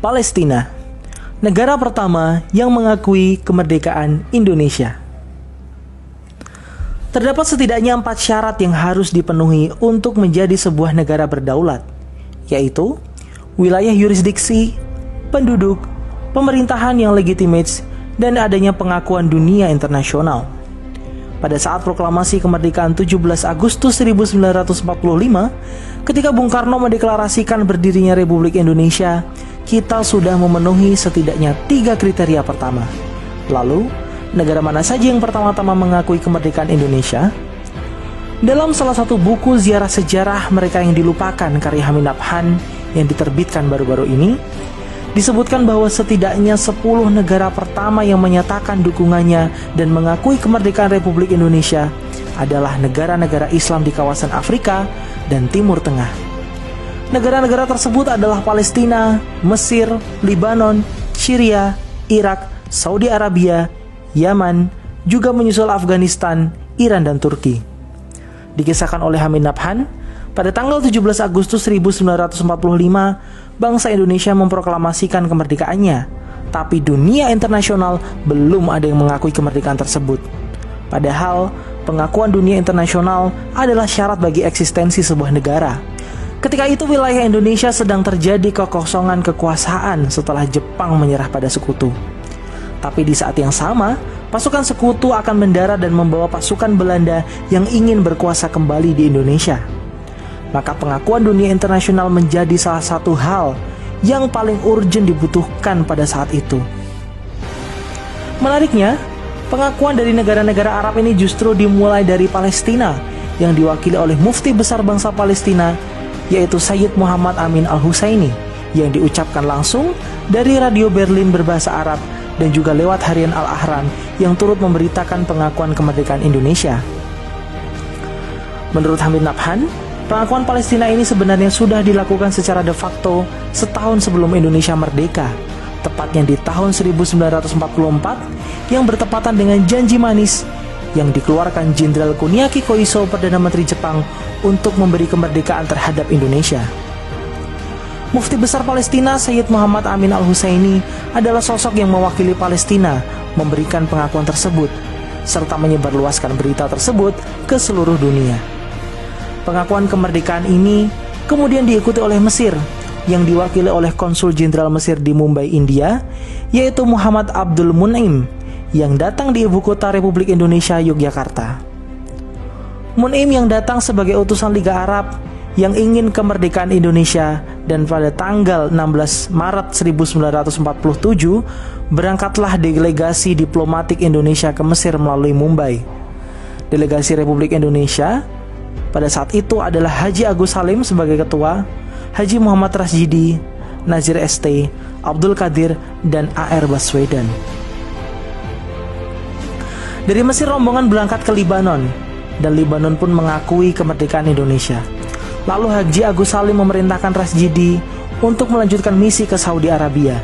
Palestina, negara pertama yang mengakui kemerdekaan Indonesia. Terdapat setidaknya 4 syarat yang harus dipenuhi untuk menjadi sebuah negara berdaulat, yaitu wilayah yurisdiksi, penduduk, pemerintahan yang legitimate, dan adanya pengakuan dunia internasional. Pada saat proklamasi kemerdekaan 17 Agustus 1945, ketika Bung Karno mendeklarasikan berdirinya Republik Indonesia, kita sudah memenuhi setidaknya 3 kriteria pertama. Lalu, negara mana saja yang pertama-tama mengakui kemerdekaan Indonesia? Dalam salah satu buku ziarah sejarah mereka yang dilupakan karya Hamid Nabhan yang diterbitkan baru-baru ini, disebutkan bahwa setidaknya 10 negara pertama yang menyatakan dukungannya dan mengakui kemerdekaan Republik Indonesia adalah negara-negara Islam di kawasan Afrika dan Timur Tengah. Negara-negara tersebut adalah Palestina, Mesir, Libanon, Syria, Irak, Saudi Arabia, Yaman, juga menyusul Afghanistan, Iran, dan Turki. Dikisahkan oleh Hamid Nabhan, pada tanggal 17 Agustus 1945, bangsa Indonesia memproklamasikan kemerdekaannya, tapi dunia internasional belum ada yang mengakui kemerdekaan tersebut. Padahal, pengakuan dunia internasional adalah syarat bagi eksistensi sebuah negara. Ketika itu wilayah Indonesia sedang terjadi kekosongan kekuasaan setelah Jepang menyerah pada sekutu. Tapi di saat yang sama, pasukan sekutu akan mendarat dan membawa pasukan Belanda yang ingin berkuasa kembali di Indonesia. Maka pengakuan dunia internasional menjadi salah satu hal yang paling urgent dibutuhkan pada saat itu. Menariknya, pengakuan dari negara-negara Arab ini justru dimulai dari Palestina yang diwakili oleh mufti besar bangsa Palestina, yaitu Sayyid Muhammad Amin Al-Husaini, yang diucapkan langsung dari radio Berlin berbahasa Arab dan juga lewat harian Al-Ahram yang turut memberitakan pengakuan kemerdekaan Indonesia. Menurut Hamid Nabhan, pengakuan Palestina ini sebenarnya sudah dilakukan secara de facto setahun sebelum Indonesia merdeka, tepatnya di tahun 1944 yang bertepatan dengan janji manis yang dikeluarkan Jenderal Kuniaki Koiso, Perdana Menteri Jepang, untuk memberi kemerdekaan terhadap Indonesia. Mufti besar Palestina Sayyid Muhammad Amin Al-Husaini adalah sosok yang mewakili Palestina memberikan pengakuan tersebut, serta menyebarluaskan berita tersebut ke seluruh dunia. Pengakuan kemerdekaan ini kemudian diikuti oleh Mesir yang diwakili oleh Konsul Jenderal Mesir di Mumbai, India, yaitu Muhammad Abdul Mun'im, yang datang di ibu kota Republik Indonesia, Yogyakarta. Mun'im yang datang sebagai utusan Liga Arab yang ingin kemerdekaan Indonesia, dan pada tanggal 16 Maret 1947 berangkatlah delegasi diplomatik Indonesia ke Mesir melalui Mumbai. Delegasi Republik Indonesia pada saat itu adalah Haji Agus Salim sebagai ketua, Haji Muhammad Rasjidi, Nazir ST, Abdul Qadir, dan A.R. Baswedan. Dari Mesir rombongan berangkat ke Libanon, dan Libanon pun mengakui kemerdekaan Indonesia. Lalu Haji Agus Salim memerintahkan Rasjidi untuk melanjutkan misi ke Saudi Arabia,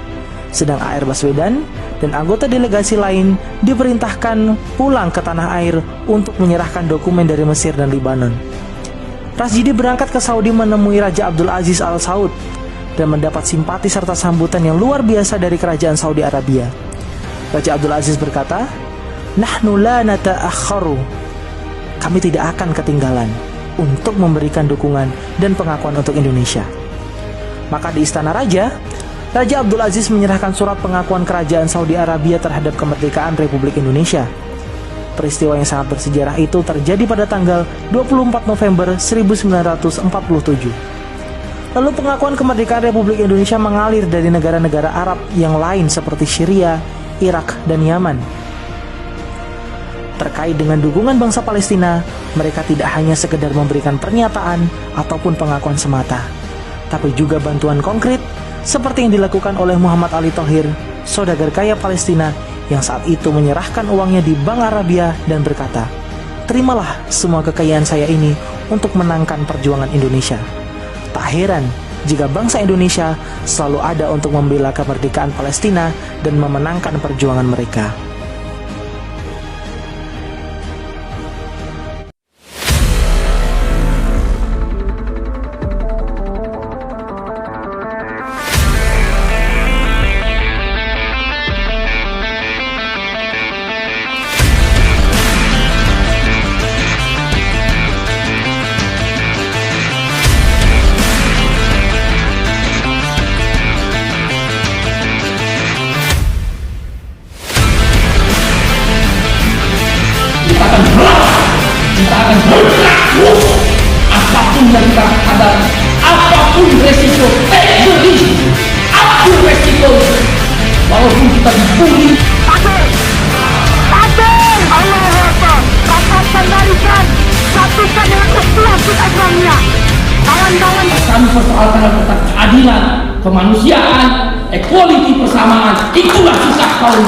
sedang A.R. Baswedan dan anggota delegasi lain diperintahkan pulang ke tanah air untuk menyerahkan dokumen dari Mesir dan Libanon. Rasjidi berangkat ke Saudi menemui Raja Abdul Aziz Al Saud dan mendapat simpati serta sambutan yang luar biasa dari kerajaan Saudi Arabia. Raja Abdul Aziz berkata, "Nahnu la nata'akharu." Kami tidak akan ketinggalan untuk memberikan dukungan dan pengakuan untuk Indonesia. Maka di Istana Raja, Raja Abdul Aziz menyerahkan surat pengakuan kerajaan Saudi Arabia terhadap kemerdekaan Republik Indonesia. Peristiwa yang sangat bersejarah itu terjadi pada tanggal 24 November 1947. Lalu pengakuan kemerdekaan Republik Indonesia mengalir dari negara-negara Arab yang lain seperti Syria, Irak, dan Yaman. Terkait dengan dukungan bangsa Palestina, mereka tidak hanya sekedar memberikan pernyataan ataupun pengakuan semata, tapi juga bantuan konkret seperti yang dilakukan oleh Muhammad Ali Thohir, saudagar kaya Palestina yang saat itu menyerahkan uangnya di Bank Arabia dan berkata, "Terimalah semua kekayaan saya ini untuk menangkan perjuangan Indonesia." Tak heran jika bangsa Indonesia selalu ada untuk membela kemerdekaan Palestina dan memenangkan perjuangan mereka. kita dibully. Takbir! Allahu Akbar! Rapat kendalikan! Satukan dengan ikhlas kita semuanya! Kawan-kawan, Kami persoalkan tentang keadilan, kemanusiaan, equality, persamaan. Itulah sikap kaum.